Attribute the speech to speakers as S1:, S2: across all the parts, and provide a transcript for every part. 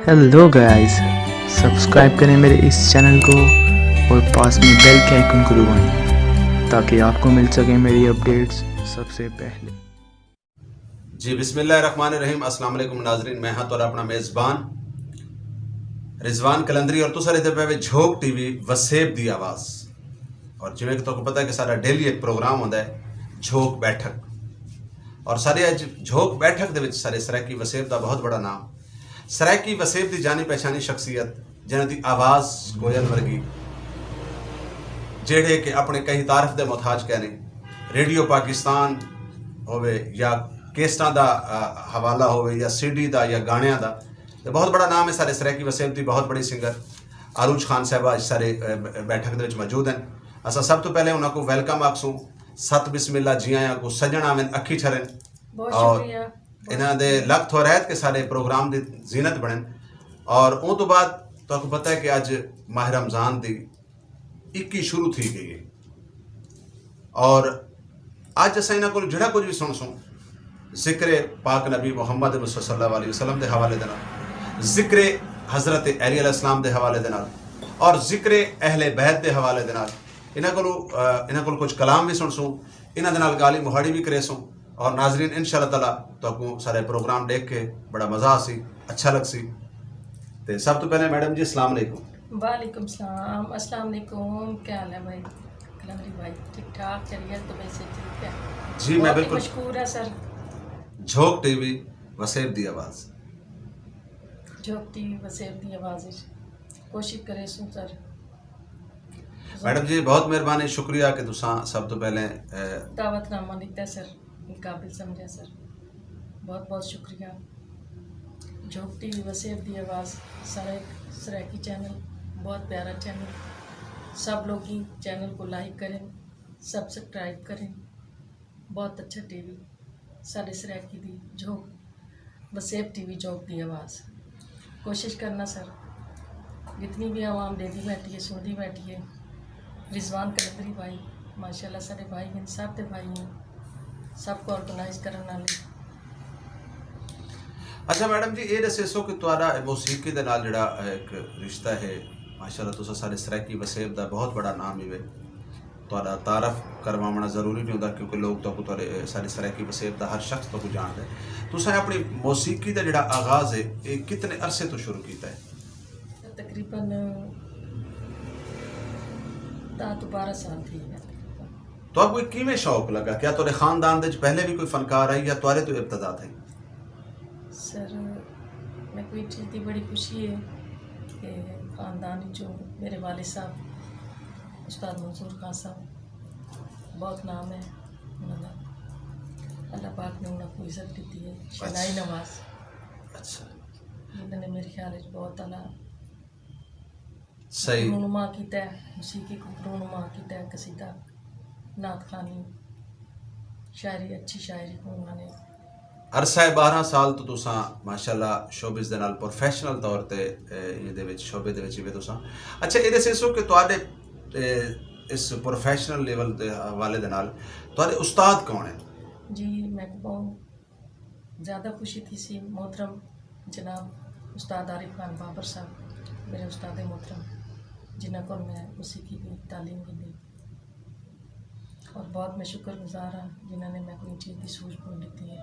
S1: Hello guys, subscribe करें मेरे इस चैनल को और पास में बेल के आइकन को दबाएं ताकि आपको मिल सके मेरी अपडेट्स सबसे पहले।
S2: जी बिस्मिल्लाहिर्रहमानिर्रहीम। अस्सलाम वालेकुम नाजरीन, मैं हाँ तोरा अपना मेज़बान रिजवान कलंदरी और तुसा रहते पे झोंक टीवी वसेब दी आवाज़। और जिमें कि तुमको पता है कि सारा डेली एक प्रोग्राम होता है झोंक बैठक, और सारे अज झोंक बैठक दे विच सारे सराकी वसेब का बहुत बड़ा नाम सराकी वसेब की जानी पहचानी शख्सियत जिन्हों की आवाज़ कोयल वर्गी, जेड़े कि अपने कई तारफ के मुहताज कहने रेडियो पाकिस्तान होवे या केस्टा का हवाला होवे या सीडी का या गाणिया का, तो बहुत बड़ा नाम है सारे सराकी वसेब की। बहुत बड़ी सिंगर आरूज खान साहबा इस सारे बैठक के मौजूद हैं। असा सब तो पहले उन्होंने वेलकम आखसूँ, सत बिस्मिल्ला जी आया को सजन आवन अखी छरन और इन्हों के लग थो रहत के सारे प्रोग्राम की जीनत बने। और उन तो बाद तो पता है कि अज माह रमज़ान की 21 शुरू थी गई है और अज अस इन्हों को जोड़ा कुछ भी सुन जिक्र पाक नबी मुहम्मद सल्लल्लाहु अलैहि वसल्लम के हवाले दे नाल, जिक्र हज़रत अली अलैहिस्सलाम के हवाले दे नाल और जिक्र अहले बैत के हवाले दे नाल इन्हों को कुछ कलाम भी सुनसूँ, इन्हों नाल गाली मुहाड़ी भी करेसूँ। और नाजरीन इंशाअल्लाह ताला तो सारे प्रोग्राम देख के बड़ा मज़ा आसी, अच्छा लगसी। तो सब तो पहले मैडम जी अस्सलाम वालेकुम।
S3: वालेकुम सलाम, अस्सलाम वालेकुम। क्या हाल है भाई कलंदरी भाई? ठीक ठाक चलिए तो वैसे ठीक है
S2: जी मैं बिल्कुल
S3: मशकूर है सर।
S2: झोंक टीवी वसेब दी आवाज़,
S3: झोंक टीवी वसेब दी आवाज़ कोशिश करे सू सर।
S2: मैडम जी बहुत मेहरबानी, शुक्रिया कि तुसा सब तो पहले
S3: दावतनामा दिता सर, काबिल समझा सर, बहुत बहुत शुक्रिया। झोंक टीवी वसेब दी आवाज़ सारा एक सराकी चैनल, बहुत प्यारा चैनल। सब लोग ही चैनल को लाइक करें, सब्सक्राइब करें। बहुत अच्छा टीवी साढ़े सराकी दी झोंक वसेब टीवी झोंक दी आवाज़। कोशिश करना सर, जितनी भी आवाम देखती बैठी है सुनती बैठी है। रिजवान कलंदरी भाई माशाल्लाह सारे भाई हैं, सब के भाई हैं, सबको ऑर्गेनाइज करने वाले।
S2: अच्छा मैडम जी ये दसो कि तुहारा मौसीकी दे नाल जिहड़ा एक रिश्ता है, माशाल्लाह तुसा सारे सराकी वसेब का बहुत बड़ा नाम ही है। तुहारा तारफ करवाना जरूरी नहीं होता क्योंकि लोग तो तुहारे सारे सराकी वसेब का हर शख्स तो जानता है। तुसा अपनी मौसीकी का जिहड़ा आगाज़ है ये कितने अरसे तो शुरू किया है?
S3: तकरीबन 10-12 साल थी है।
S2: तो आपको किमें शौक लगा? क्या तुहारे खानदान दे पहले भी कोई फनकार आई या तुहारे तो इब्तदा थी?
S3: सर मैं कोई चीज़ की बड़ी खुशी है कि ख़ानदान जो मेरे वालिद साहब उस्ताद मंसूर खान साहब बहुत नाम है उन्होंने, अल्लाह पाक ने उन्होंने इज्जत दी है। शनाई नवाज
S2: अच्छा
S3: जिन्होंने मेरे ख्याल बहुत अला
S2: सही
S3: रूनुमा किया है, मौसीकी को रूनुमा किया है, कसीदा नात खानी शायरी अच्छी शायरी को उन्होंने
S2: अरसा 12 साल तो तुसा माशाल्लाह शोबिस दे नाल प्रोफैशनल तौर ते ये विच शोबे दे विच भी तुसा। अच्छा ये दसो कि तुहाडे इस प्रोफैशनल लेवल दे हवाले दे नाल तुहाडे उस्ताद कौन है?
S3: जी मैं बहुत ज़्यादा खुशी थी सी मोहतरम जनाब उस्ताद आरिफ खान बाबर साहब मेरे उस्ताद मोहतरम, जिन्हों को मैं मौसीकी की तालीम की दी और बहुत मैं शुक्रगुजार हाँ जिन्होंने मैं कोई चीज़ की सूझबूझ दी है।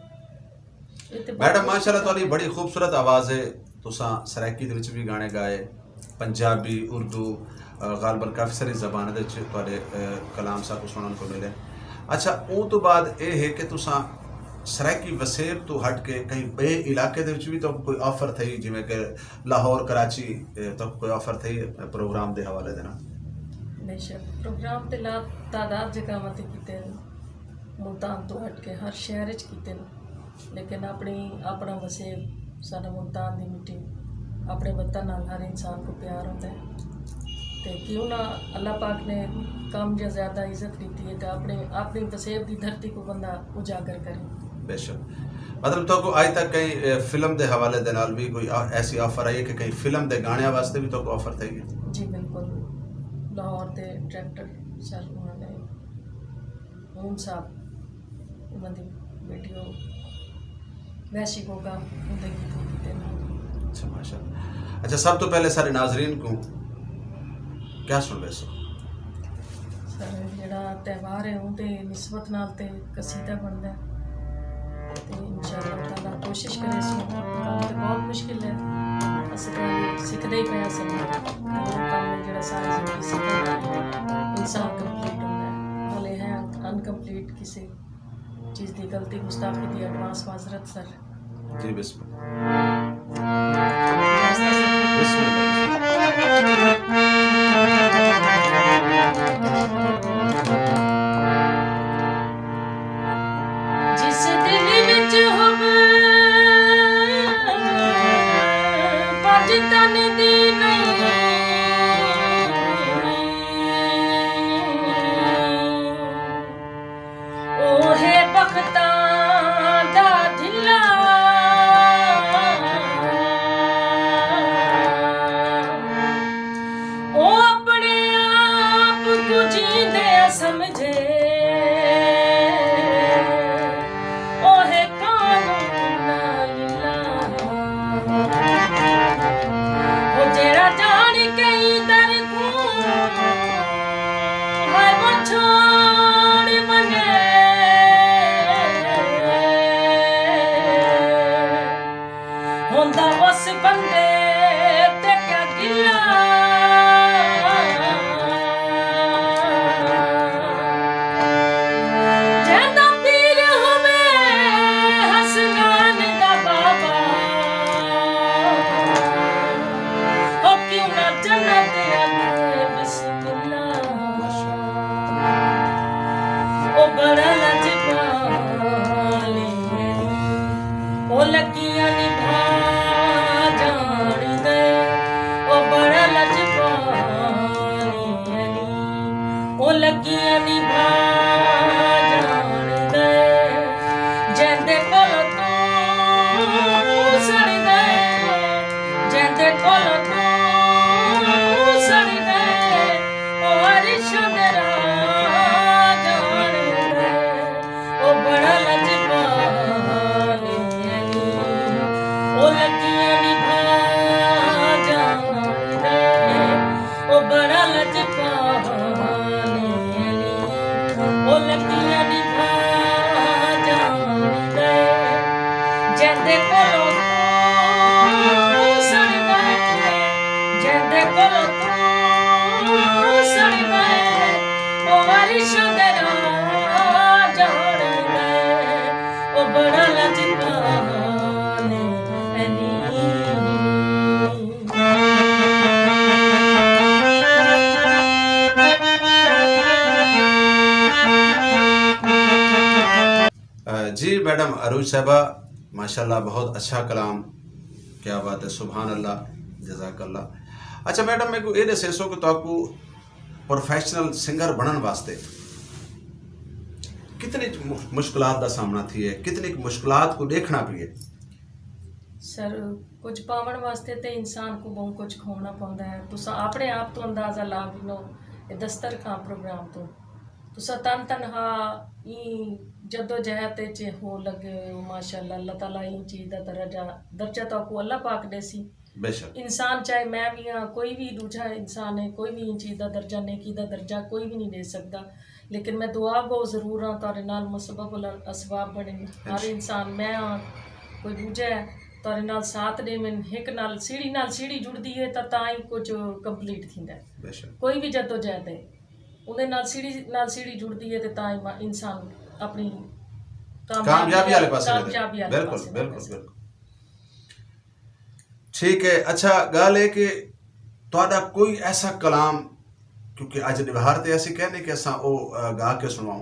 S2: मैडम माशाल्लाह तुहाडी बड़ी खूबसूरत आवाज़ है। तुसा सराकी दे विच भी गाने गाए, पंजाबी उर्दू गालबन काफ़ी सारी ज़बान दे विच तुहाडे कलाम साहब को सुनने को मिले। अच्छा उन तो बाद ये है कि तुसा सराकी वसेब तो हट के कहीं बे इलाके दे विच भी तो कोई ऑफर थी, जिमें कि लाहौर कराची तो कोई ऑफर थी प्रोग्राम के हवाले देना?
S3: बेशक प्रोग्राम ते तादाद जगह मत किते मुल्तान तो हट के हर शहर च किते, लेकिन अपना वसेब साडा मुल्तान की मिट्टी अपने वतन नाल हर इंसान को प्यार होता है। तो क्यों ना अल्लाह पाक ने कम या ज़्यादा इज्जत दी है तो अपनी वसेब की धरती को बंदा उजागर करे।
S2: बेशक मतलब तो को आज तक कहीं फिल्म के हवाले दे नाल भी कोई ऐसी ऑफर आई है कि कहीं फिल्म के गाने वास्ते भी तो को ऑफर थी?
S3: जी बिल्कुल, लाहौर के डायरेक्टर सर उन्होंने मून साहब उन्होंने वीडियो वैसी होगा उनके गीत किते
S2: अच्छा माशाल्लाह। अच्छा सब तो पहले सारे नाजरीन को क्या सुन रहे सो?
S3: सर ਜਿਹੜਾ ਤਿਉਹਾਰ ਹੈ ਉਹਦੇ ਨਿਸਬਤ ਨਾਲ ਤੇ ਕਸੀਦਾ ਬਣਦਾ ਤੇ ਇਨਸ਼ਾਅੱਲਾ ਤਾਲਾ ਕੋਸ਼ਿਸ਼ ਕਰੇ ਸੋ ਕੰਮ ਤੇ ਬਹੁਤ ਮੁਸ਼ਕਿਲ ਹੈ ਅਸੀਂ ਤਾਂ ਸਿੱਖਦੇ ਹੀ ਪਏ ਸਭ ਕੰਮ ਜਿਹੜਾ ਸਾਰੀ ਜ਼ਿੰਦਗੀ ਸਿੱਖਦਾ ਇਨਸਾਨ ਕੰਪਲੀਟ ਹੁੰਦਾ ਹੈ ਹਾਲੇ ਹੈ ਅਨਕੰਪਲੀਟ ਕਿਸੇ ਚੀਜ਼ ਦੀ ਗਲਤੀ ਗੁਸਤਾਖੀ ਦੀ ਐਡਵਾਂਸ ਮਾਜ਼ਰਤ ਸਰ
S2: जी बिस्मिल्लाह।
S3: ਜਿਸ ਦਿਲ ਵਿੱਚ ਹੋਵੇ ਪੰਜ ਤਨ ਦੀ ਨਹੀਂ ਉਹ ਹੈ ਬਖਤਾਂ ਦਾ ਢਿੱਲਾ ਉਹ ਆਪਣੇ ਆਪ ਕੁ ਜੀਂਦੇ ਸਮਝੇ ਉਹ ਹੈ ਕਾਨੂੰਨ ਉਹ ਜਿਹੜਾ ਜਾਣ ਕਈ ਦਰ ਕੋ ਹੈ ਉਹ ਛੋੜ ਮਨੇ ਹੁੰਦਾ ਉਸ ਬੰਦੇ ਤੇ ਕਿਆ ਗਿਲਾ ਜਿਹਦਾ ਪੀਰ ਹੋਵੇ ਹਸਨਾਨ ਦਾ ਬਾਬਾ ਉਹ ਕਿਉਂ ਨਾ ਜੰਨਤ ਆਖੇ ਬਿਸਮਿਲ੍ਲਾ ਉਹ ਬੜਾ ਲਜਪਾਲੇ ਉਹ ਲੱਗੀਆਂ ਨਿਭਾ ਜਾਣਦੇ ਉਹ ਬੜਾ ਲਜਪਾਲੇ ਉਹ ਲੱਗੀਆਂ ਨਿਭਾ ਜਾਣਦੇ ਜਾਂਦੇ ਕੋਲ ਤੂੰ ਸੜਦੇ ਜਾਂਦੇ ਕੋਲ ਤੂੰ ਸੜਦੇ ਉਹ ਅਰਸ਼ ਦੇ ਰਾਹ ਜਾਣਦੇ ਉਹ ਬੜਾ ਲਜਪਾਲੇ ਉਹ ਲੱਗੀਆਂ ਨਿਭਾ ਜਾਣਦੇ ਉਹ ਬੜਾ ਲਜਪਾਲੇ ਉਹ ਲੱਗੀਆਂ ਨਿਭਾ ਜਾਣਦੇ ਜਾਂਦੇ ਕੋਲੋਂ ਤੂੰ ਸੜਦੇ ਜਾਂਦੇ ਕੋਲੋਂ ਤੂੰ ਸੜਦੇ ਉਹ ਅਰਸ਼ ਦੇ ਰਾਹ ਜਾਣਦੇ ਉਹ ਬੜਾ ਲਜਪਾਲੇ
S2: जी मैडम अरूज साहबा माशाल्लाह बहुत अच्छा कलाम, क्या बात है, सुभान अल्लाह, जज़ाकल्लाह। अच्छा मैडम मेरे को ये दसो कि तो प्रोफेशनल सिंगर बनने वास्ते कितनी मुश्किलात का सामना थी है, कितनी मुश्किलात को देखना पी है?
S3: सर कुछ पावन वास्ते तो इंसान को बहुत कुछ खोना पौंदा है। तुसा अपने आप तो अंदाज़ा ला भी लो दस्तर खां प्रोग्राम तो तुसा तन तनहा जदोजहद च हो लगे हो माशाल्लाह। अल्लाह ताला इन चीज़ का दर्जा तो आपको अल्लाह पाक दे सी
S2: बेशक।
S3: इंसान चाहे मैं भी हाँ, कोई भी दूजा इंसान है, कोई भी इन चीज़ का दर्जा नेकी का दर्जा कोई भी नहीं दे सकता। लेकिन मैं दुआ गो जरूर हाँ तारे नाल मुसब्बब असबाब बने हर इंसान मैं हाँ कोई दूजा है तारे नाल साथ दे मैं एक नाल सीढ़ी जुड़ती है तो ही कुछ कंप्लीट थींदा है।
S2: बेशक।
S3: कोई भी जदोजहद है उहदे नाल सीढ़ी जुड़ती है तो ही इंसान अपनी
S2: कामयाबी वाले पासे
S3: बिल्कुल
S2: बिल्कुल ठीक है। अच्छा गल है कि तुहाडा कोई ऐसा कलाम, क्योंकि अज व्यवहार तो ऐसे कहने कि असा वो गा के सुनाओ,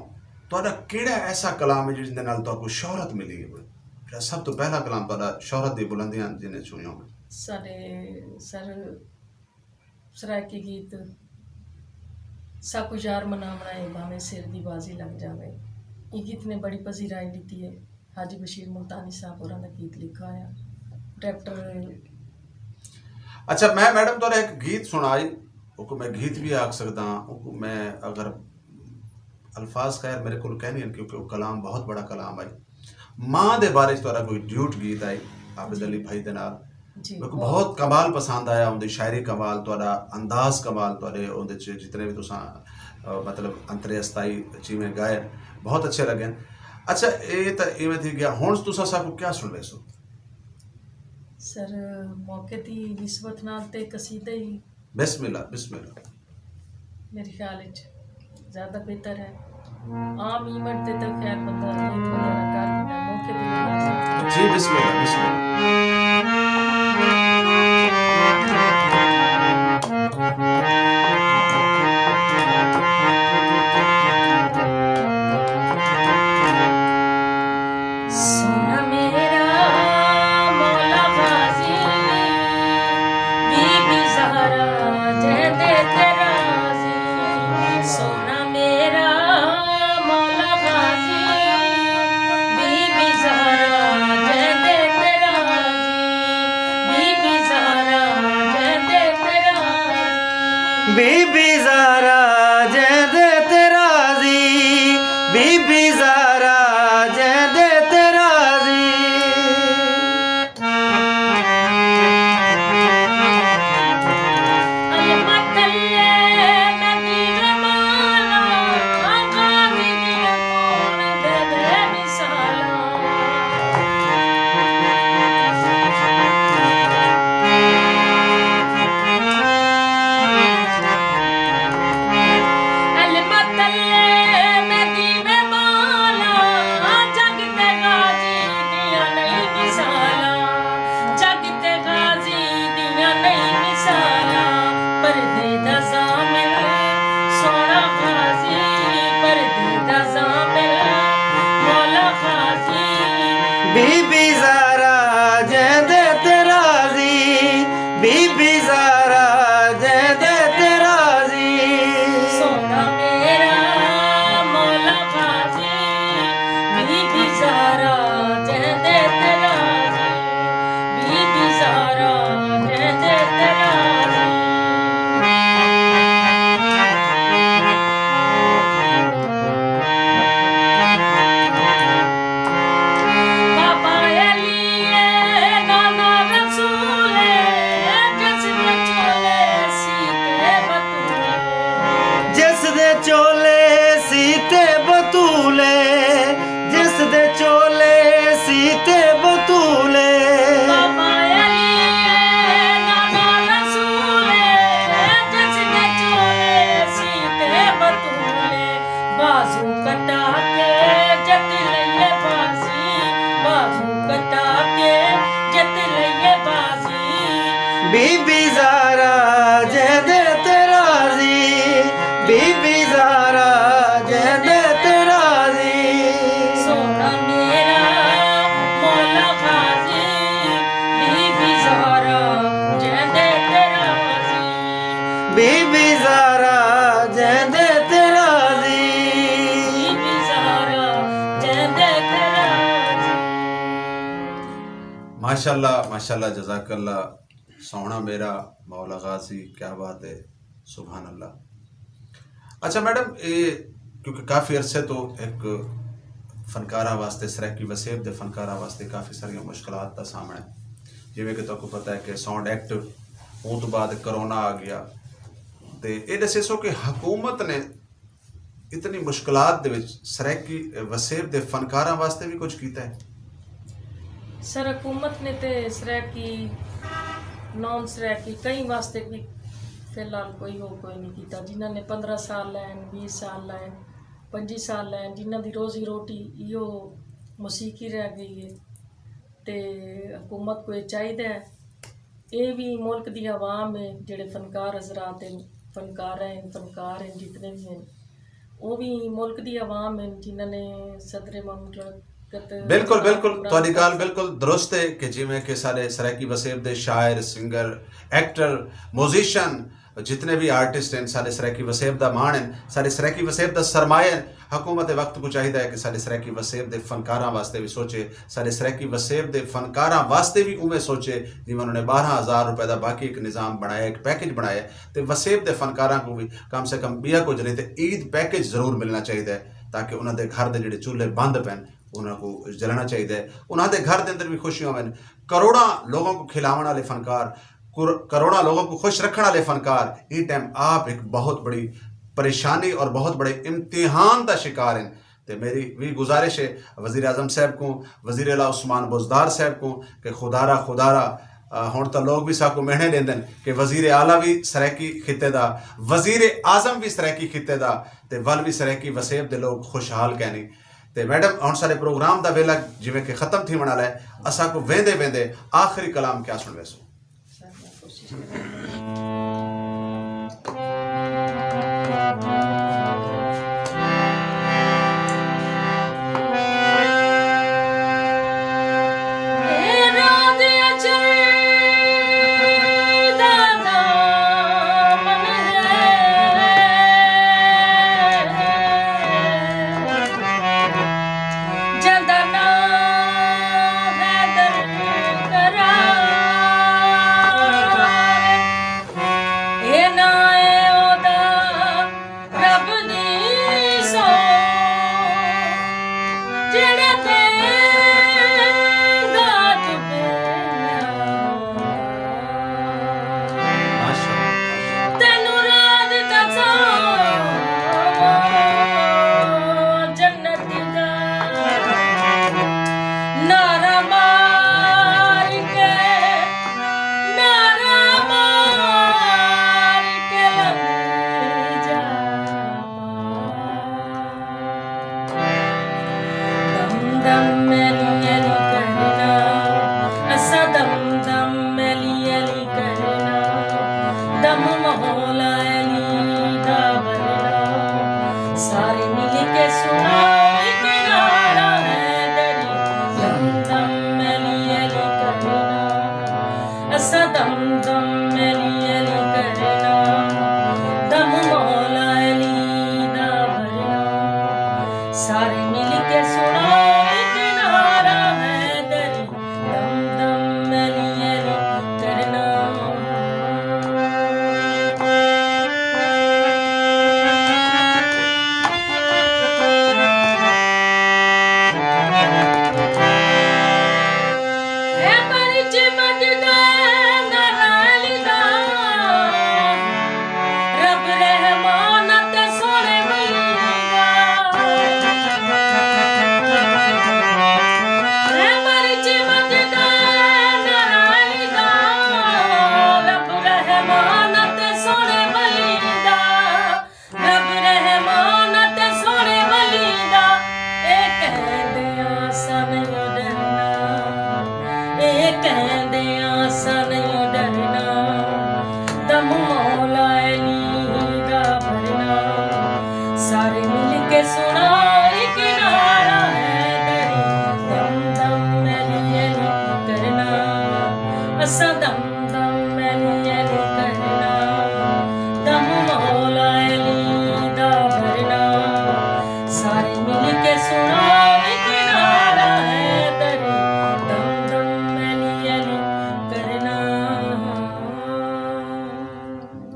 S2: तुहाडा केड़ा ऐसा कलाम है जिसदे नाल तुहानू शोहरत मिली है? सब तो पहला कलाम तुहाडा शोहरत दी बुलंदियां जिन्हें सुनियो में
S3: सारे सर सराकी गीत साकू यार मना बनाए भावे सिर दी बाजी लग जावे, ये गीत ने बड़ी पजीराई दी है। हाजी बशीर मुल्तानी साहब होरां दा गीत लिखा है डॉक्टर।
S2: अच्छा मैं मैडम तुहाडा एक गीत सुनाई, उसको मैं गीत भी आख सकदा हूं, मैं अगर अल्फाज खैर मेरे को कहनी है क्योंकि वो कलाम बहुत बड़ा कलाम आई। माँ दे बारे तुहाडा कोई ड्यूट गीत आई आबिद अली भाई दे नाल,
S3: जी
S2: मेरे को बहुत कमाल पसंद आया उनकी शायरी कमाल तुहाडा अंदाज कमाल तुहाडे उहदे च जितने भी तुसां मतलब अंतरे अस्थाई जिवें गाए बहुत अच्छे लगे। अच्छा ये तो इवें थी गया हुण तुसां साकू क्या सुन रहे सो?
S3: सर मौके दी निस्बत नाल ते कसीदा ही
S2: बिस्मिल्लाह बिस्मिल्लाह।
S3: मेरे ख्याल च ज़्यादा बेहतर है। आम इवेंट ते तो खैर बंदा नेत वगैरह कर लैंदा, मौके दी लिहाज
S2: जी बिस्मिल्लाह बिस्मिल्लाह।
S3: सोना मेरा मौला गाजी बीबी ज़हरा जहदे तेराज़ी। सोना मेरा मौला गाजी बीबी ज़हरा जहदे तेराज़ी। बीबी ज़हरा जहदे तेराज़ी।
S4: बीबी ज़ारा जैदे तेराज़ी, बीबी ज़ारा जैदे तेराज़ी।
S3: अलमतल्ले नदीर माला गाजी दिया कौन दे दे मिसाला। अलमतल्ले नदीर माला जग ते गाजी दिया नहीं मिसाला। जग ते गाजी दिया नहीं मिसाला। पर्दे दा ज़ामिल सोना गाजी, पर्दे दा ज़ामिल मौला गाजी।
S4: बीबी ज़ारा जैदे तेराज़ी, बीबी ज़ारा जैदे तेराज़ी।
S3: सोना मेरा मौला गाजी बीबी ज़ारा जहदे तेराज़ी। बीबी ज़ारा जहदे तेराज़ी। बाबा अली नाना रसूल जिसने चोले सीते बतूले।
S4: जिस दे चोले सीते बतूले, जिस दे चोले सीते बतूले।
S3: बाबा अली नाना रसूल जिसने चोले सीते बतूले। बाजू कटा के जत लइए बाजी, बाजू कटा के जत लइए बाजी।
S4: बीबी ज़ारा जैदे तेराज़ी, बीबी ज़ारा जैदे तेराज़ी।
S3: सोना मेरा मौला गाजी बीबी ज़हरा जहदे तेराज़ी।
S4: बीबी ज़ारा जैदे तेराज़ी।
S3: बीबी ज़हरा जहदे तेराज़ी।
S2: माशाल्लाह माशाल्लाह जज़ाकल्लाह। सोना मेरा मौला गाजी, क्या बात है, सुभान अल्लाह। अच्छा मैडम ये क्योंकि काफ़ी अरसे तो एक फनकारा वास्ते सरैकी वसेब दे फनकारा वास्ते काफ़ी सारिया मुश्किलात का सामना है। जिमें कि तुमको पता है कि साउंड एक्ट होने तो बाद करोना आ गया तो ये दसे सो कि हुकूमत ने इतनी मुश्किलात दे विच सरैकी वसेब दे फनकारा वास्ते भी कुछ किया है?
S3: सर हुकूमत ने तो सरैकी नॉन सरैकी कई वास्ते भी फिलहाल कोई नहीं किया। जिन्होंने 15 साल लैन 20 साल लैन 25 साल लैन जिन्हों की रोज़ी रोटी इो मौसीकी रह गई है। तो हुकूमत को चाहिए ये भी मुल्क दी आवाम है जेड़े फनकार हजरात हैं फनकार हैं जितने भी हैं वो भी मुल्क दी आवाम है जिन्होंने सदर ममलकत
S2: बिल्कुल बिल्कुल तुहाडी गल बिल्कुल दुरुस्त है कि जिमें कि सारे सरैकी वसेब दे शायर सिंगर एक्टर म्यूजिशियन जितने भी आर्टिस्ट हैं सारे सरैकी वसेब दा मान हैं सारे सरैकी वसेब दा सरमाया है। हुकूमत वक्त को चाहिए है कि सारे सरैकी वसेब दे फनकारां वास्ते भी सोचे, सारे सरैकी वसेब दे फनकारां वास्ते भी उवें सोचे जिवें उन्होंने 12,000 रुपए का बाकी एक निज़ाम बनाया, एक पैकेज बनाया। तो वसेब दे फनकारां को भी कम से कम बिया कुछ नहीं तो ईद पैकेज जरूर मिलना चाहिए ताकि उन्होंने घर के जोड़े चूल्हे बंद पैन उन्होंने जलना चाहिए। उन्होंने घर के अंदर भी खुशियां होवन। करोड़ा लोगों को खिलावन वाले फनकार, करोड़ा लोगों को खुश रखने वाले फनकार, ये टाइम आप एक बहुत बड़ी परेशानी और बहुत बड़े इम्तिहान का शिकार हैं। तो मेरी भी गुजारिश है वज़ीर आज़म साहब को, वज़ीर आला उस्मान बुज़दार साहब को कि खुदारा हुण तो लोग भी साकू महने लेंदे कि वज़ीर आला भी सरैकी खिते दा, वज़ीर आज़म भी सरैकी खिते दा, ते वल भी सरैकी वसेब दे लोग खुशहाल कहनी। ते मैडम हुण सारे प्रोग्राम का वेला जिवें कि खत्म थी वण वाला है, असां को वेंदे वेंदे आखिरी कलाम क्या सुन वैसो।
S3: सर मैं कोशिश करूँगी।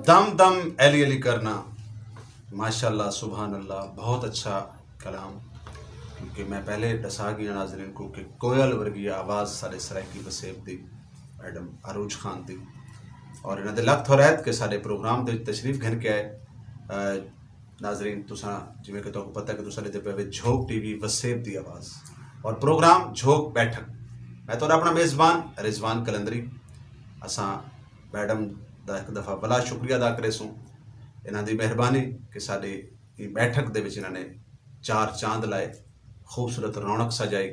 S2: दम दम अली अली करना, माशाल्लाह सुभान अल्लाह, बहुत अच्छा कलाम। क्योंकि मैं पहले दसा गया नाज़रीन को कि कोयल वर्गी आवाज़ सारे सरायकी वसेब दी मैडम अरूज खान दी, और इन्हों के लख थोरैत के सारे प्रोग्राम के तशरीफ घन के आए। नाज़रीन तुसा जिमें कि तुहानू पता है कि तुसा लेते पे झोंक टीवी वसेब दी आवाज़ और प्रोग्राम झोंक बैठक। मैं तो अपना मेज़बान रिजवान कलंदरी, असा मैडम का एक दफ़ा बड़ा शुक्रिया अदा करे सूँ इन्हों की मेहरबानी कि साड़ी बैठक दे विच इन्होंने चार चांद लाए, खूबसूरत रौनक सजाई,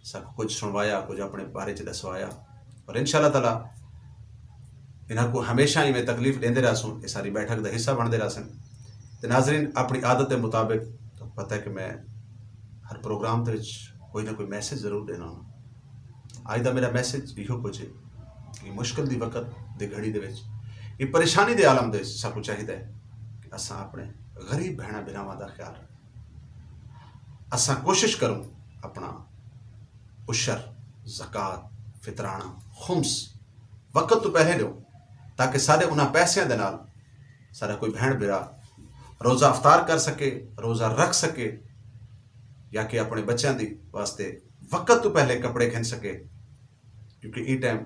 S2: सब कुछ सुनवाया, कुछ अपने बारे च दसवाया, और इंशाअल्लाह ताला इन्हों को हमेशा ही मैं तकलीफ देंदे रहा सूँ, ये सारी बैठक का हिस्सा बनते रहा सन। तो नाज़रीन अपनी आदत के मुताबिक तो पता है कि मैं हर प्रोग्राम के कोई ना कोई मैसेज जरूर देना। अज का मेरा मैसेज इहो कुछ है कि मुश्किल की वक्त की घड़ी के परेशानी के आलम के सबको चाहिए कि असा अपने गरीब भैन भरावां का ख्याल असा कोशिश करूँ अपना उशर ज़कात फितराना खुम्स वक्त तो पहले लो, ताकि सारे उन्होंने पैसों के नाल सारा कोई भैन भरा रोज़ा अफ्तार कर सके, रोज़ा रख सके, या कि अपने बच्चों की वास्ते वक्त तो पहले कपड़े खिंच सके, क्योंकि ये टाइम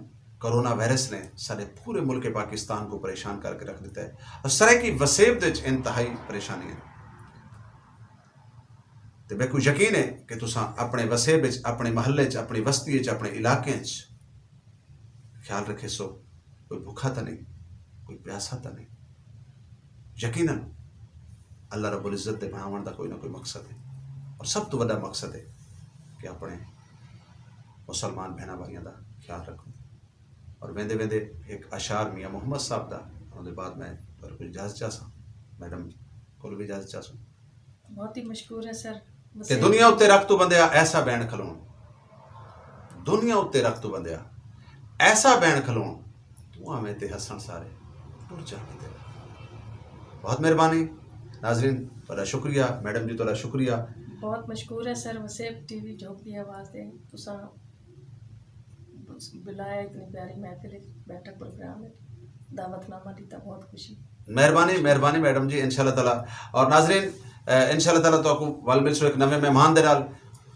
S2: कोरोना वायरस ने सारे पूरे मुल्क पाकिस्तान को परेशान करके रख दिता है और सराय की वसेब इंतहाई परेशानी है। तो मेरे को यकीन है कि तुसा अपने वसेब अपने महल्ले अपनी बस्ती अपने इलाके ख्याल रखे सो कोई भूखा तो नहीं, कोई प्यासा तो नहीं। यकीनन अल्लाह रब्बुल इज्जत के बनावन का कोई ना कोई मकसद है और सब तो बड़ा मकसद है कि अपने मुसलमान बहना भाइयों का ख्याल रखो। और वेंदे वेंदे एक अशार मियाँ मोहम्मद साहब का, उन्होंने बाद मैं कुछ इजाजत चाहसा, मैडम को भी इजाजत चाहसूँ।
S3: बहुत ही मशहूर है सर।
S2: कि दुनिया उत्ते रख तू बंदिया ऐसा बैन खलोन, दुनिया उत्ते रख तू बंदिया ऐसा बैन खलोन, तू आवें ते हसन सारे टुर जाके तेरा। बहुत मेहरबानी नाजरीन, थोड़ा शुक्रिया मैडम जी, थोड़ा शुक्रिया।
S3: बहुत मशहूर है सर वसेब टीवी झोंक दी आवाज़ दे तुसा बुलाया इतनी प्यारी महफिल बैठक प्रोग्राम है, दावतनामा दी बहुत खुशी।
S2: मेहरबानी मेहरबानी मैडम जी, इंशाल्लाह ताला। और नाजरीन इंशाल्लाह ताला तो आपको वाल मिल सो एक नवे मेहमान दे नाल।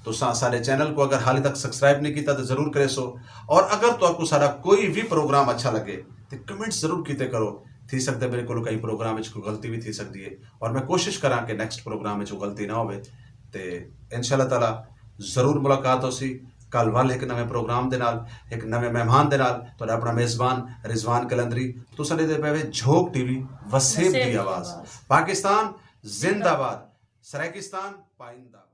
S2: तो सारे चैनल को अगर हाल तक सब्सक्राइब नहीं किया तो जरूर करे सो, और अगर तो आपको सारा कोई भी प्रोग्राम अच्छा लगे तो कमेंट्स जरूर किते करो। थी सकते मेरे को कई प्रोग्राम कोई गलती भी थी सकती है, और मैं कोशिश करा कि नेक्स्ट प्रोग्राम में गलती ना हो। तो इंशाल्लाह ताला जरूर मुलाकात हो सी कल वाल एक नवे प्रोग्राम दे नाल, एक नवे मेहमान दे नाल। तो अपना मेज़बान रिजवान कलंदरी, तो साडे दे पे झोंक टीवी वसेब दी आवाज़। पाकिस्तान जिंदाबाद, सराकिस्तान पाइंदा।